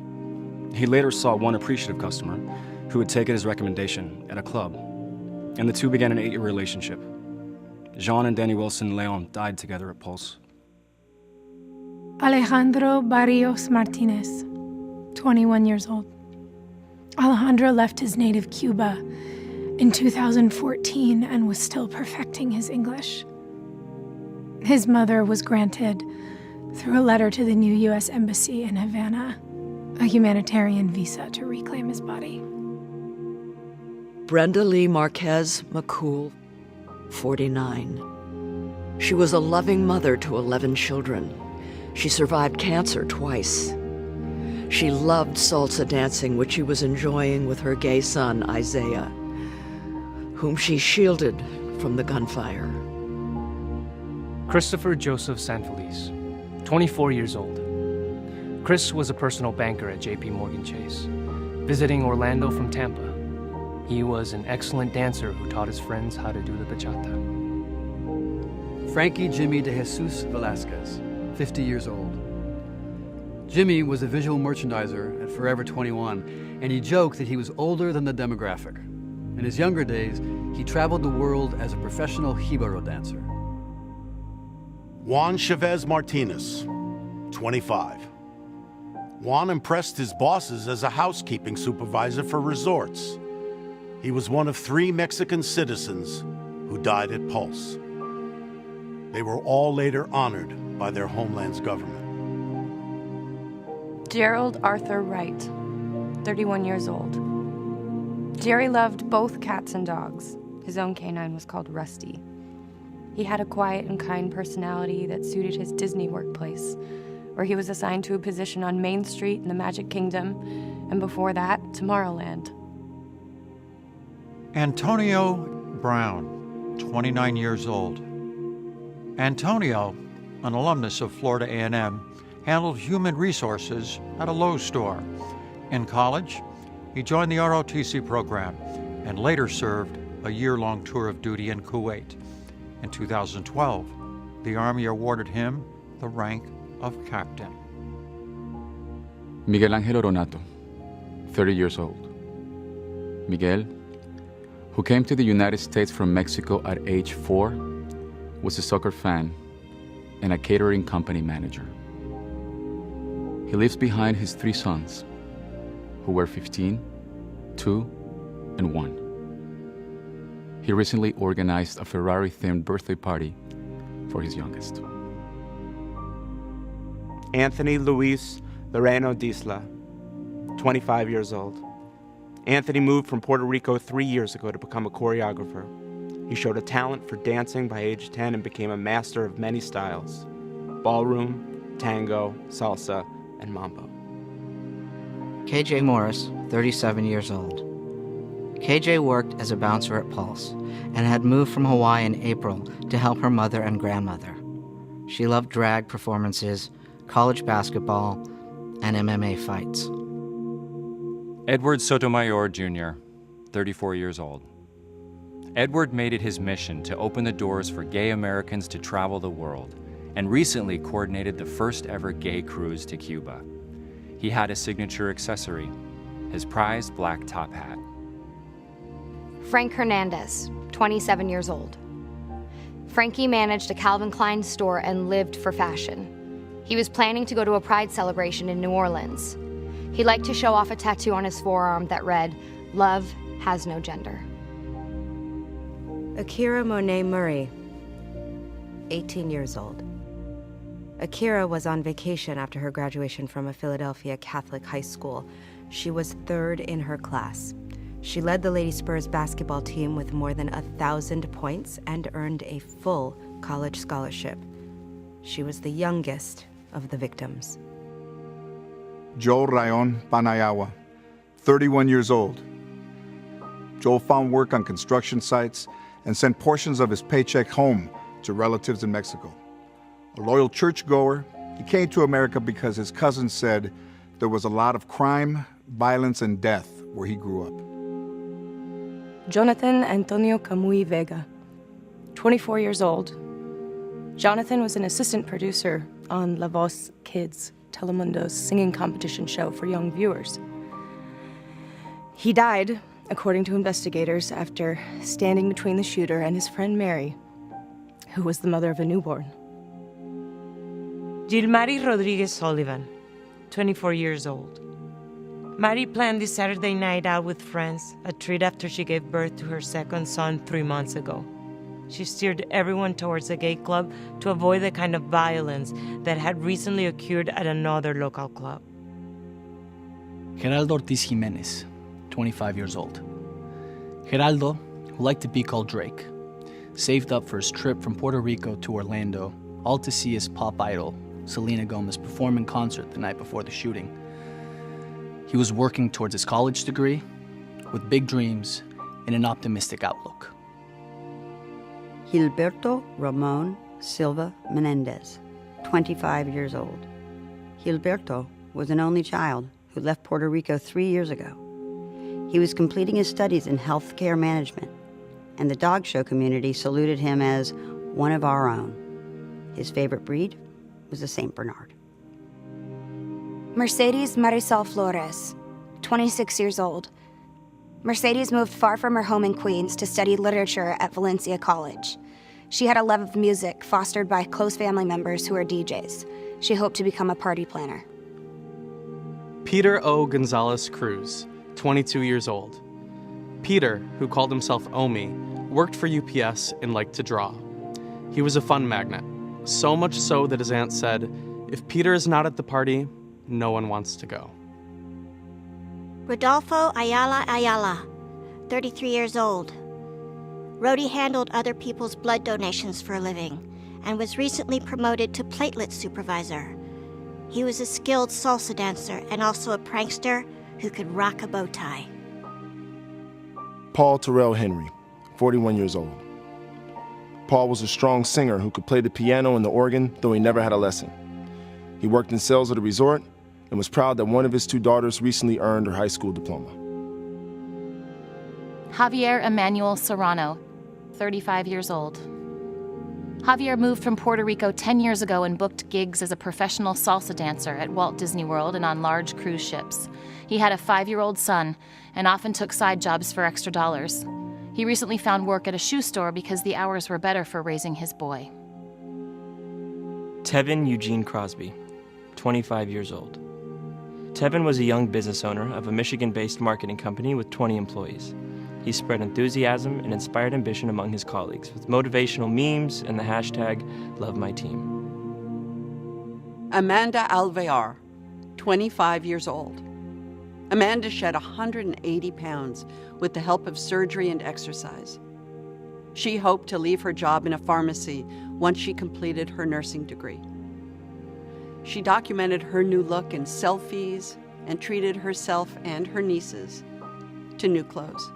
He later saw one appreciative customer who had taken his recommendation at a club, and the two began an 8-year relationship. Jean and Danny Wilson Leon died together at Pulse. Alejandro Barrios Martinez, 21 years old. Alejandro left his native Cuba in 2014 and was still perfecting his English. His mother was granted, through a letter to the new U.S. Embassy in Havana, a humanitarian visa to reclaim his body. Brenda Lee Marquez McCool, 49. She was a loving mother to 11 children. She survived cancer twice. She loved salsa dancing, which she was enjoying with her gay son, Isaiah, whom she shielded from the gunfire. Christopher Joseph Sanfelice, 24 years old. Chris was a personal banker at J.P. Morgan Chase, visiting Orlando from Tampa. He was an excellent dancer who taught his friends how to do the bachata. Frankie Jimmy de Jesus Velasquez, 50 years old. Jimmy was a visual merchandiser at Forever 21, and he joked that he was older than the demographic. In his younger days, he traveled the world as a professional jibaro dancer. Juan Chavez Martinez, 25. Juan impressed his bosses as a housekeeping supervisor for resorts. He was one of 3 Mexican citizens who died at Pulse. They were all later honored by their homeland's government. Gerald Arthur Wright, 31 years old. Jerry loved both cats and dogs. His own canine was called Rusty. He had a quiet and kind personality that suited his Disney workplace, where he was assigned to a position on Main Street in the Magic Kingdom, and before that, Tomorrowland. Antonio Brown, 29 years old. Antonio, an alumnus of Florida A&M, handled human resources at a Lowe's store. In college, he joined the ROTC program and later served a year-long tour of duty in Kuwait. In 2012, the Army awarded him the rank of captain. Miguel Angel Oronato, 30 years old. Miguel, who came to the United States from Mexico at age 4, was a soccer fan and a catering company manager. He leaves behind his 3 sons, who were 15, 2, and 1. He recently organized a Ferrari-themed birthday party for his youngest. Anthony Luis Loreno Disla, 25 years old. Anthony moved from Puerto Rico 3 years ago to become a choreographer. He showed a talent for dancing by age 10 and became a master of many styles: ballroom, tango, salsa, and mambo. KJ Morris, 37 years old. KJ worked as a bouncer at Pulse and had moved from Hawaii in April to help her mother and grandmother. She loved drag performances, college basketball, and MMA fights. Edward Sotomayor Jr., 34 years old. Edward made it his mission to open the doors for gay Americans to travel the world, and recently coordinated the first ever gay cruise to Cuba. He had a signature accessory, his prized black top hat. Frank Hernandez, 27 years old. Frankie managed a Calvin Klein store and lived for fashion. He was planning to go to a pride celebration in New Orleans. He liked to show off a tattoo on his forearm that read, "Love has no gender." Akira Monet Murray, 18 years old. Akira was on vacation after her graduation from a Philadelphia Catholic high school. She was 3rd in her class. She led the Lady Spurs basketball team with more than 1,000 points and earned a full college scholarship. She was the youngest of the victims. Joel Rayon Panayawa, 31 years old. Joel found work on construction sites and sent portions of his paycheck home to relatives in Mexico. A loyal churchgoer, he came to America because his cousin said there was a lot of crime, violence, and death where he grew up. Jonathan Antonio Camuy Vega, 24 years old. Jonathan was an assistant producer on La Voz Kids, Telemundo's singing competition show for young viewers. He died, according to investigators, after standing between the shooter and his friend Mary, who was the mother of a newborn. Gilmari Rodriguez Sullivan, 24 years old. Mari planned this Saturday night out with friends, a treat after she gave birth to her second son 3 months ago. She steered everyone towards a gay club to avoid the kind of violence that had recently occurred at another local club. Geraldo Ortiz Jimenez, 25 years old. Geraldo, who liked to be called Drake, saved up for his trip from Puerto Rico to Orlando, all to see his pop idol, Selena Gomez, perform in concert the night before the shooting. He was working towards his college degree with big dreams and an optimistic outlook. Gilberto Ramon Silva Menendez, 25 years old. Gilberto was an only child who left Puerto Rico 3 years ago. He was completing his studies in healthcare management, and the dog show community saluted him as one of our own. His favorite breed was a Saint Bernard. Mercedes Marisol Flores, 26 years old. Mercedes moved far from her home in Queens to study literature at Valencia College. She had a love of music fostered by close family members who are DJs. She hoped to become a party planner. Peter O. Gonzalez Cruz, 22 years old. Peter, who called himself Omi, worked for UPS and liked to draw. He was a fun magnet, so much so that his aunt said, if Peter is not at the party, no one wants to go. Rodolfo Ayala, 33 years old. Rhodey handled other people's blood donations for a living and was recently promoted to platelet supervisor. He was a skilled salsa dancer and also a prankster who could rock a bow tie. Paul Terrell Henry, 41 years old. Paul was a strong singer who could play the piano and the organ, though he never had a lesson. He worked in sales at a resort and was proud that one of his 2 daughters recently earned her high school diploma. Javier Emmanuel Serrano, 35 years old. Javier moved from Puerto Rico 10 years ago and booked gigs as a professional salsa dancer at Walt Disney World and on large cruise ships. He had a 5-year-old son and often took side jobs for extra dollars. He recently found work at a shoe store because the hours were better for raising his boy. Tevin Eugene Crosby, 25 years old. Tevin was a young business owner of a Michigan-based marketing company with 20 employees. He spread enthusiasm and inspired ambition among his colleagues with motivational memes and the hashtag #LoveMyTeam. Amanda Alvear, 25 years old. Amanda shed 180 pounds with the help of surgery and exercise. She hoped to leave her job in a pharmacy once she completed her nursing degree. She documented her new look in selfies and treated herself and her nieces to new clothes.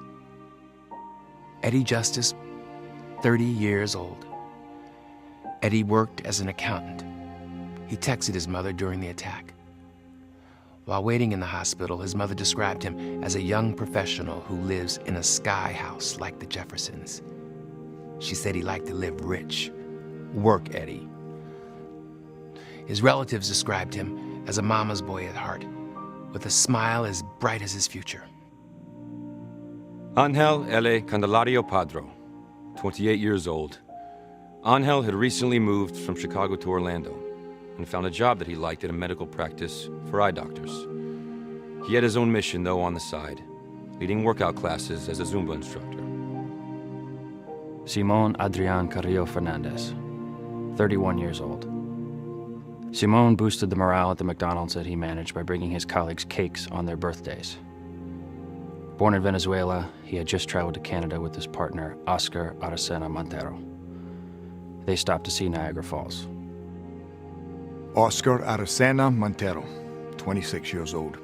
Eddie Justice, 30 years old. Eddie worked as an accountant. He texted his mother during the attack. While waiting in the hospital, his mother described him as a young professional who lives in a sky house like the Jeffersons. She said he liked to live rich. Work Eddie. His relatives described him as a mama's boy at heart, with a smile as bright as his future. Angel L. Candelario Padro, 28 years old. Angel had recently moved from Chicago to Orlando and found a job that he liked at a medical practice for eye doctors. He had his own mission, though, on the side, leading workout classes as a Zumba instructor. Simon Adrian Carrillo Fernandez, 31 years old. Simon boosted the morale at the McDonald's that he managed by bringing his colleagues cakes on their birthdays. Born in Venezuela, he had just traveled to Canada with his partner, Oscar Aracena Montero. They stopped to see Niagara Falls. Oscar Aracena Montero, 26 years old.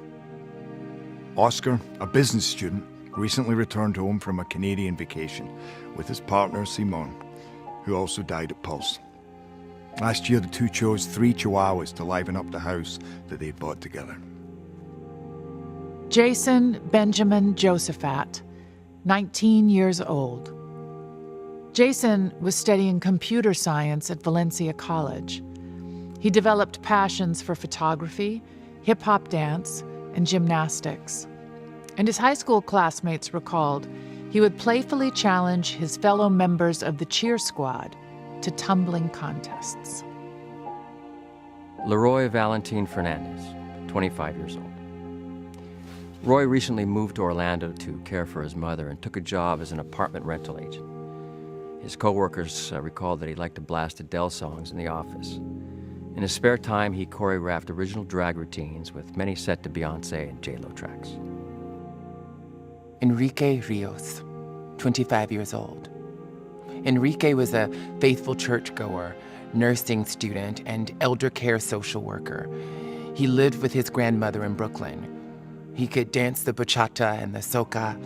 Oscar, a business student, recently returned home from a Canadian vacation with his partner, Simon, who also died at Pulse. Last year, the two chose 3 chihuahuas to liven up the house that they'd bought together. Jason Benjamin Josephat, 19 years old. Jason was studying computer science at Valencia College. He developed passions for photography, hip-hop dance, and gymnastics. And his high school classmates recalled he would playfully challenge his fellow members of the cheer squad to tumbling contests. Leroy Valentin Fernandez, 25 years old. Roy recently moved to Orlando to care for his mother and took a job as an apartment rental agent. His coworkers recalled that he liked to blast Adele songs in the office. In his spare time, he choreographed original drag routines with many set to Beyoncé and J-Lo tracks. Enrique Rios, 25 years old. Enrique was a faithful churchgoer, nursing student, and elder care social worker. He lived with his grandmother in Brooklyn. He could dance the bachata and the soca.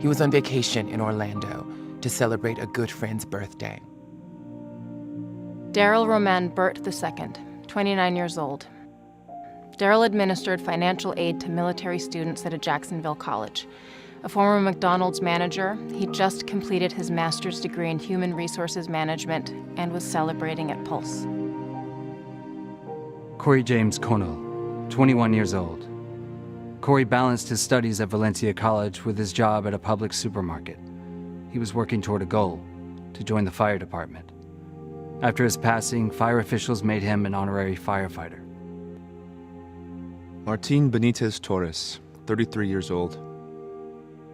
He was on vacation in Orlando to celebrate a good friend's birthday. Daryl Roman Burt II, 29 years old. Daryl administered financial aid to military students at a Jacksonville college. A former McDonald's manager, he just completed his master's degree in human resources management and was celebrating at Pulse. Corey James Conal, 21 years old. Corey balanced his studies at Valencia College with his job at a public supermarket. He was working toward a goal, to join the fire department. After his passing, fire officials made him an honorary firefighter. Martin Benitez Torres, 33 years old.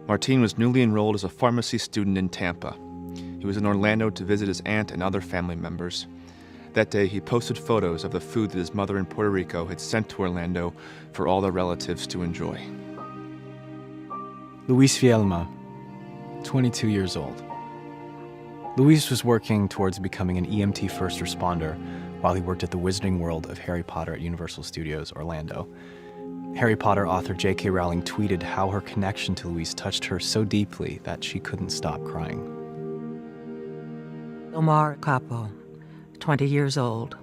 Martin was newly enrolled as a pharmacy student in Tampa. He was in Orlando to visit his aunt and other family members. That day, he posted photos of the food that his mother in Puerto Rico had sent to Orlando for all the relatives to enjoy. Luis Fielma, 22 years old. Luis was working towards becoming an EMT first responder while he worked at the Wizarding World of Harry Potter at Universal Studios Orlando. Harry Potter author J.K. Rowling tweeted how her connection to Luis touched her so deeply that she couldn't stop crying. Omar Capo, 20 years old.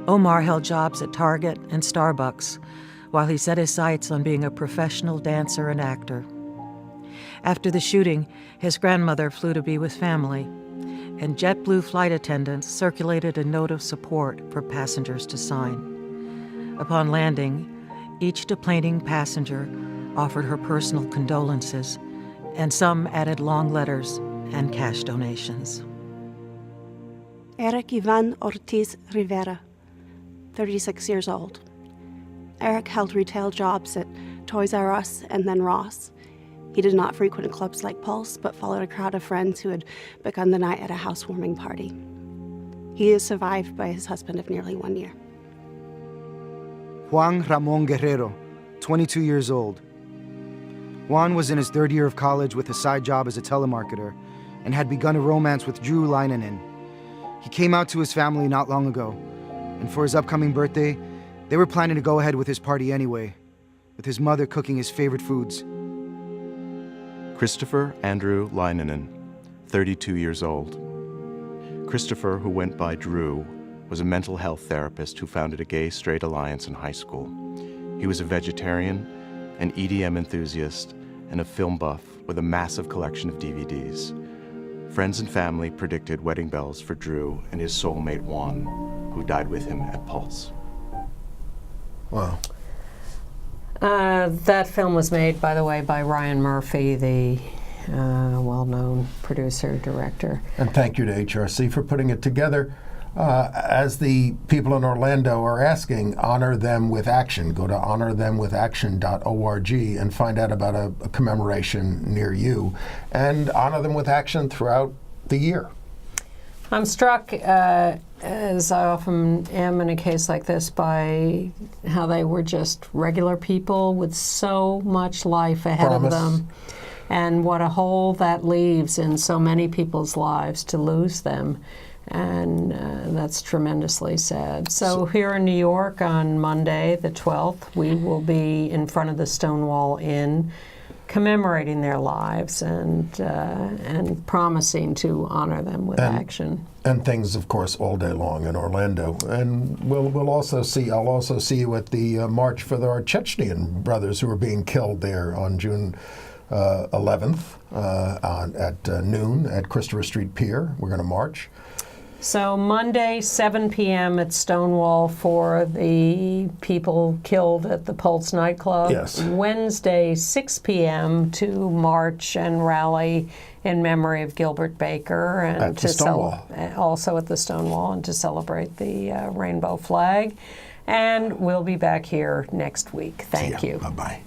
Omar held jobs at Target and Starbucks while he set his sights on being a professional dancer and actor. After the shooting, his grandmother flew to be with family, and JetBlue flight attendants circulated a note of support for passengers to sign. Upon landing, each deplaning passenger offered her personal condolences, and some added long letters and cash donations. Eric Ivan Ortiz Rivera, 36 years old. Eric held retail jobs at Toys R Us and then Ross. He did not frequent clubs like Pulse, but followed a crowd of friends who had begun the night at a housewarming party. He is survived by his husband of nearly 1 year. Juan Ramon Guerrero, 22 years old. Juan was in his third year of college with a side job as a telemarketer and had begun a romance with Drew Leinanen. He came out to his family not long ago, and for his upcoming birthday, they were planning to go ahead with his party anyway, with his mother cooking his favorite foods. Christopher Andrew Leinanen, 32 years old. Christopher, who went by Drew, was a mental health therapist who founded a gay-straight alliance in high school. He was a vegetarian, an EDM enthusiast, and a film buff with a massive collection of DVDs. Friends and family predicted wedding bells for Drew and his soulmate Juan, who died with him at Pulse. Wow. That film was made, by the way, by Ryan Murphy, the well-known producer, director. And thank you to HRC for putting it together. As the people in Orlando are asking, honor them with action. Go to honorthemwithaction.org and find out about a commemoration near you, and honor them with action throughout the year. I'm struck, as I often am in a case like this, by how they were just regular people with so much life ahead of them, and what a hole that leaves in so many people's lives to lose them. And that's tremendously sad. So here in New York on Monday, the 12th, we will be in front of the Stonewall Inn commemorating their lives and promising to honor them with action. And things, of course, all day long in Orlando. And I'll also see you at the march for our Chechnyan brothers who are being killed there on June 11th at noon at Christopher Street Pier. We're going to march. So Monday, 7 p.m. at Stonewall for the people killed at the Pulse nightclub. Yes. Wednesday, 6 p.m. to march and rally in memory of Gilbert Baker, and at the Stonewall. Also at the Stonewall, and to celebrate the rainbow flag. And we'll be back here next week. Thank you. Bye-bye.